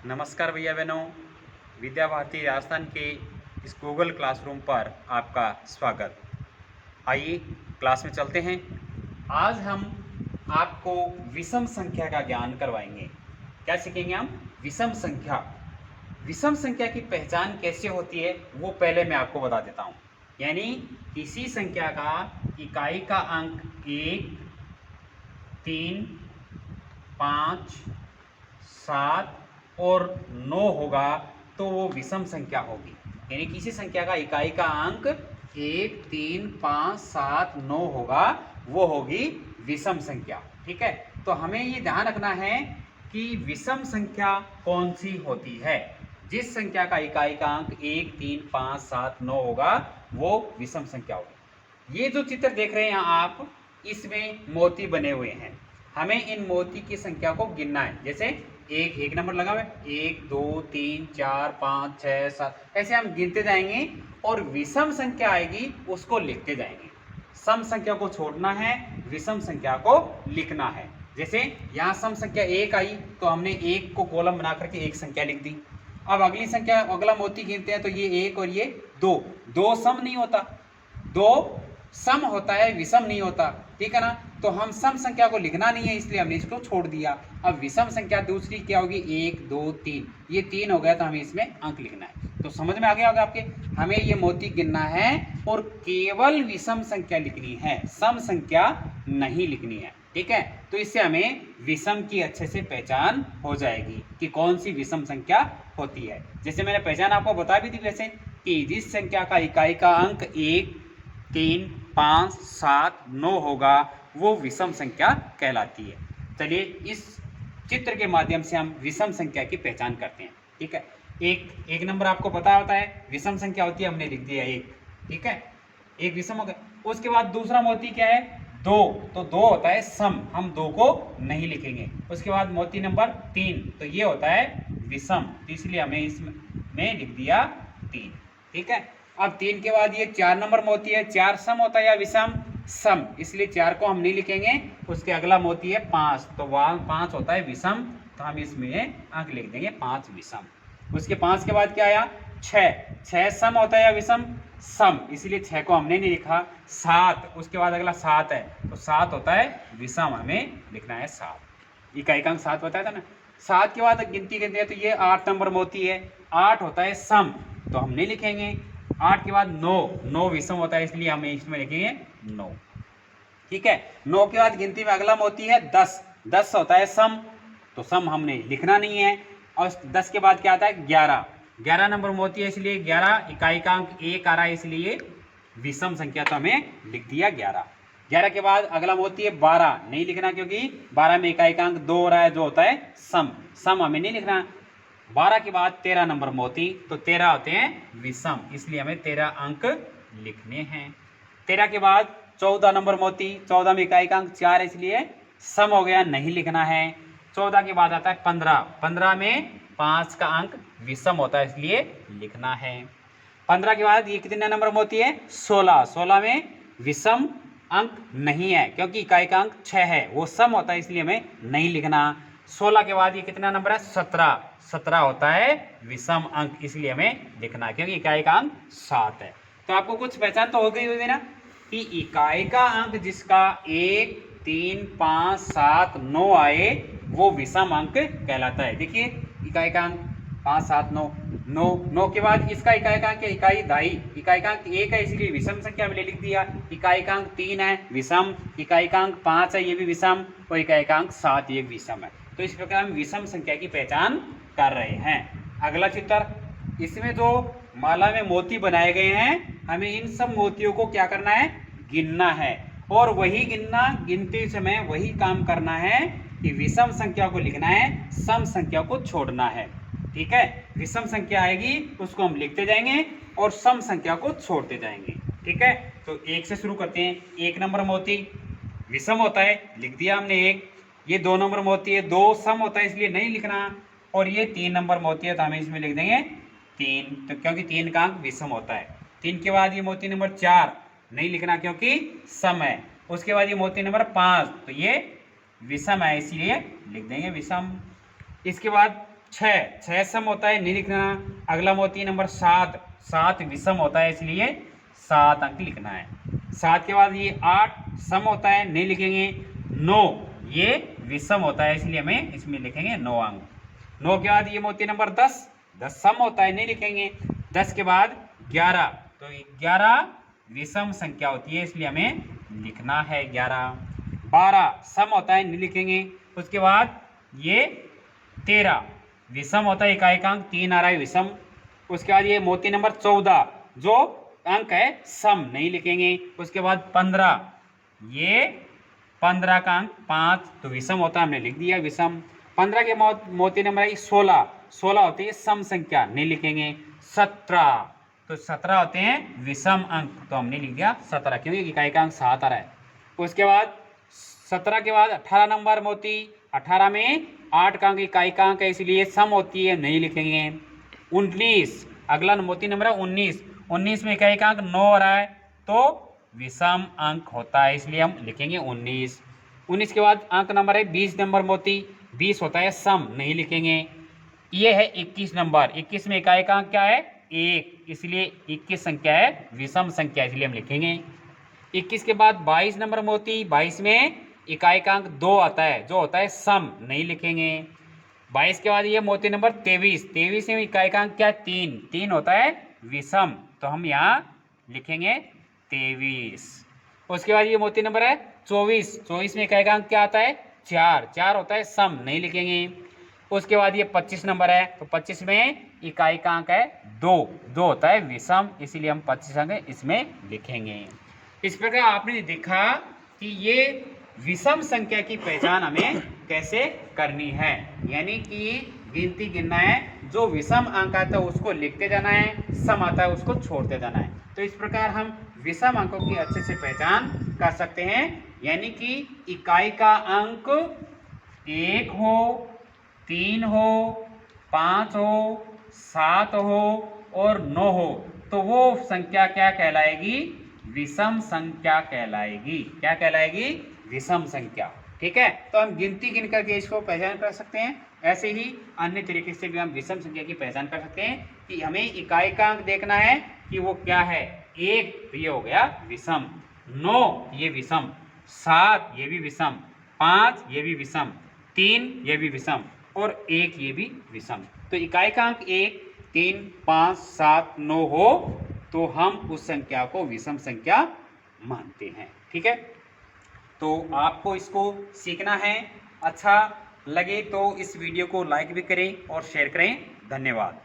नमस्कार भैया बहनों, विद्या भारती राजस्थान के इस गूगल क्लासरूम पर आपका स्वागत। आइए क्लास में चलते हैं। आज हम आपको विषम संख्या का ज्ञान करवाएंगे। क्या सीखेंगे हम? विषम संख्या। विषम संख्या की पहचान कैसे होती है वो पहले मैं आपको बता देता हूँ। यानी किसी संख्या का इकाई का अंक 1, 3, 5, 7 और 9 होगा तो वो विषम संख्या होगी। यानी किसी संख्या का इकाई का अंक 1, 3, 5, 7, 9 होगा, वो होगी विषम संख्या। ठीक है, तो हमें ये ध्यान रखना है कि विषम संख्या कौन सी होती है। जिस संख्या का इकाई का अंक 1, 3, 5, 7, 9 होगा वो विषम संख्या होगी। ये जो चित्र देख रहे हैं यहाँ आप, इसमें मोती बने हुए हैं। हमें इन मोती की संख्या को गिनना है। जैसे एक नंबर लगा हुआ है, 1, 2, 3, 4, 5, 6, 7, ऐसे हम गिनते जाएंगे और विषम संख्या आएगी उसको लिखते जाएंगे। सम संख्या को छोड़ना है, विषम संख्या को लिखना है। जैसे यहाँ सम संख्या 1 आई तो हमने 1 को कॉलम बना करके एक संख्या लिख दी। अब अगली संख्या, अगला मोती गिनते हैं तो ये 1 और ये 2, 2 सम नहीं होता, 2 सम होता है, विषम नहीं होता। ठीक है ना, तो हम सम संख्या को लिखना नहीं है इसलिए हमने इसको छोड़ दिया। अब विषम संख्या दूसरी क्या होगी? 1, 2, 3, ये 3 हो गया तो हमें इसमें अंक लिखना है। तो समझ में आ गया होगा आपके। हमें ये मोती गिनना है और केवल विषम संख्या लिखनी है, सम संख्या नहीं लिखनी है। ठीक है, तो इससे हमें विषम की अच्छे से पहचान हो जाएगी कि कौन सी विषम संख्या होती है। जैसे मैंने पहचान आपको बता भी दी वैसे कि जिस संख्या का इकाई का अंक 1, 3, 5, 7, 9 होगा वो विषम संख्या कहलाती है। चलिए इस चित्र के माध्यम से हम विषम संख्या की पहचान करते हैं। ठीक है, एक नंबर आपको पता होता है विषम संख्या होती है, हमने लिख दिया 1। ठीक है, एक विषम हो गया। उसके बाद दूसरा मोती क्या है? 2, तो 2 होता है सम, हम 2 को नहीं लिखेंगे। उसके बाद मोती नंबर 3, तो ये होता है विषम, तो इसलिए हमें इसमें लिख दिया 3। ठीक है, अब 3 के बाद ये 4 नंबर मोती है, 4 सम होता है या विषम? सम, इसलिए 4 को हम नहीं लिखेंगे। उसके अगला मोती है 5, तो वह 5 होता है विषम, तो हम इसमें अंक लिख देंगे 5 विषम। उसके 5 के बाद क्या आया? 6 सम होता है या विषम? सम, इसलिए 6 को हमने नहीं लिखा। 7, उसके बाद अगला 7 है, तो 7 होता है विषम, हमें लिखना है 7। इकाई का अंक 7 बताया था ना। 7 के बाद गिनती करते हैं तो ये 8 नंबर मोती है, 8 होता है सम, तो हम नहीं लिखेंगे। 8 के बाद 9 विषम होता है, इसलिए हमें इसमें लिखेंगे 9। ठीक है, 9 के बाद गिनती में अगला मोती है 10 होता है सम, तो सम हमने लिखना नहीं है। और 10 के बाद क्या आता है? 11 नंबर मोती है, इसलिए 11 इकाई का अंक 1 आ रहा है, इसलिए विषम संख्या, तो हमें लिख दिया 11 के बाद अगला मोती है 12, नहीं लिखना क्योंकि 12 में इकाई का अंक 2 हो रहा है, जो होता है सम हमें नहीं लिखना। 12 के बाद 13 नंबर मोती, तो 13 होते हैं विषम, इसलिए हमें 13 अंक लिखने हैं। 13 के बाद 14 नंबर मोती, 14 में इकाई का अंक 4 है, इसलिए सम हो गया, नहीं लिखना है। 14 के बाद आता है 15 में 5 का अंक विषम होता है, इसलिए लिखना है। 15 के बाद ये कितने नंबर मोती है? 16 में विषम अंक नहीं है क्योंकि इकाई का अंक 6 है, वो सम होता है, इसलिए हमें नहीं लिखना। 16 के बाद ये कितना नंबर है? 17 होता है विषम अंक, इसलिए हमें लिखना है क्योंकि इकाई का अंक 7 है। तो आपको कुछ पहचान तो हो गई होगी ना कि इकाई का अंक जिसका 1, 3, 5, 7, 9 आए वो विषम अंक कहलाता है। देखिए इकाई का अंक 5, 7, 9 के बाद इसका इकाई का अंक है इकाई दाई, इकाई का अंक 1 है, इसलिए विषम संख्या में लिख दिया। इकाई का अंक 3 है, विषम। इकाई का अंक 5 है, ये भी विषम। और इकाई का अंक 7, ये विषम है। तो इस प्रकार हम विषम संख्या की पहचान कर रहे हैं। अगला चित्र, इसमें जो माला में मोती बनाए गए हैं, हमें इन सब मोतियों को क्या करना है? गिनना है। और वही गिनते समय वही काम करना है कि विषम संख्या को लिखना है, सम संख्या को छोड़ना है। ठीक है, विषम संख्या आएगी उसको हम लिखते जाएंगे और सम संख्या को छोड़ते जाएंगे। ठीक है, तो 1 से शुरू करते हैं। 1 नंबर मोती विषम होता है, लिख दिया हमने 1। ये 2 नंबर मोती है, 2 सम होता है, इसलिए नहीं लिखना। और ये 3 नंबर मोती है, तो हमें इसमें लिख देंगे 3, तो क्योंकि 3 का अंक विषम होता है। 3 के बाद ये मोती नंबर 4, नहीं लिखना क्योंकि सम है। उसके बाद ये मोती नंबर 5, तो ये विषम है, इसलिए लिख देंगे विषम। इसके बाद छः सम होता है, नहीं लिखना। अगला मोती नंबर 7, 7 विषम होता है, इसलिए 7 अंक लिखना है। 7 के बाद ये 8 सम होता है, नहीं लिखेंगे। 9 ये विषम होता है, इसलिए हमें इसमें लिखेंगे 9 अंक। 9 के बाद ये मोती नंबर 10, 10 सम होता है, नहीं लिखेंगे। 10 के बाद 11, तो 11 विषम संख्या होती है, इसलिए हमें लिखना है 11। 12 सम होता है, नहीं लिखेंगे। उसके बाद ये 13 विषम होता है, एकाएकांक 3 आ रहा है विषम। उसके बाद ये मोती नंबर 14 जो अंक है सम, नहीं लिखेंगे। उसके बाद 15, ये 15 का अंक 5 तो विषम होता है, हमने लिख दिया विषम। 15 के मोती नंबर 16, 16 होती है सम संख्या, नहीं लिखेंगे। 17, तो 17 होते हैं विषम अंक, तो हमने लिख दिया 17 क्योंकि इकाएकांक 7 आ रहा है। उसके बाद 17 के बाद 18 नंबर मोती, 18 में 8 का अंक इकाएकांक है, इसलिए सम होती है, नहीं लिखेंगे। 19, अगला मोती नंबर है 19, 19 में इकाएकांक 9 आ रहा है, तो विषम अंक होता है, इसलिए हम लिखेंगे 19। 19 के बाद अंक नंबर है 20 नंबर मोती, 20 होता है सम, नहीं लिखेंगे। ये है 21 नंबर, 21 में इकाएकांक क्या है 1, इसलिए 21 संख्या है विषम संख्या, इसलिए हम लिखेंगे। 21 के बाद 22 नंबर मोती, 22 में इकाएकांक 2 आता है, जो होता है सम, नहीं लिखेंगे। 22 के बाद ये मोती नंबर 23, 23 में इकाएकांक क्या 3, 3 होता है विषम, तो हम यहाँ लिखेंगे 23। उसके बाद ये मोती नंबर है 24, 24 में इकाएकांक क्या आता है 4, 4 होता है सम, नहीं लिखेंगे। उसके बाद ये 25 नंबर है, तो 25 में इकाएकांक है 2, 2 होता है विषम, इसीलिए हम 25 अंक इसमें लिखेंगे। इस प्रकार आपने देखा कि ये विषम संख्या की पहचान हमें कैसे करनी है, यानी कि गिनती गिनना है, जो विषम अंक आता है उसको लिखते जाना है, सम आता है उसको छोड़ते जाना है। तो इस प्रकार हम विषम अंकों की अच्छे से पहचान कर सकते हैं, यानी कि इकाई का अंक 1 हो, 3 हो, 5 हो, 7 हो और 9 हो, तो वो संख्या क्या कहलाएगी, विषम संख्या कहलाएगी। क्या कहलाएगी, विषम संख्या। ठीक है, तो हम गिनती गिन करके इसको पहचान कर सकते हैं। ऐसे ही अन्य तरीके से भी हम विषम संख्या की पहचान कर सकते हैं कि हमें इकाई का अंक देखना है कि वो क्या है। 1 तो ये हो गया विषम, 9 ये विषम, 7 ये भी विषम, 5 ये भी विषम, 3 ये भी विषम और 1 ये भी विषम। तो इकाई का अंक 1, 3, 5, 7, 9 हो तो हम उस संख्या को विषम संख्या मानते हैं। ठीक है, तो आपको इसको सीखना है। अच्छा लगे तो इस वीडियो को लाइक भी करें और शेयर करें। धन्यवाद।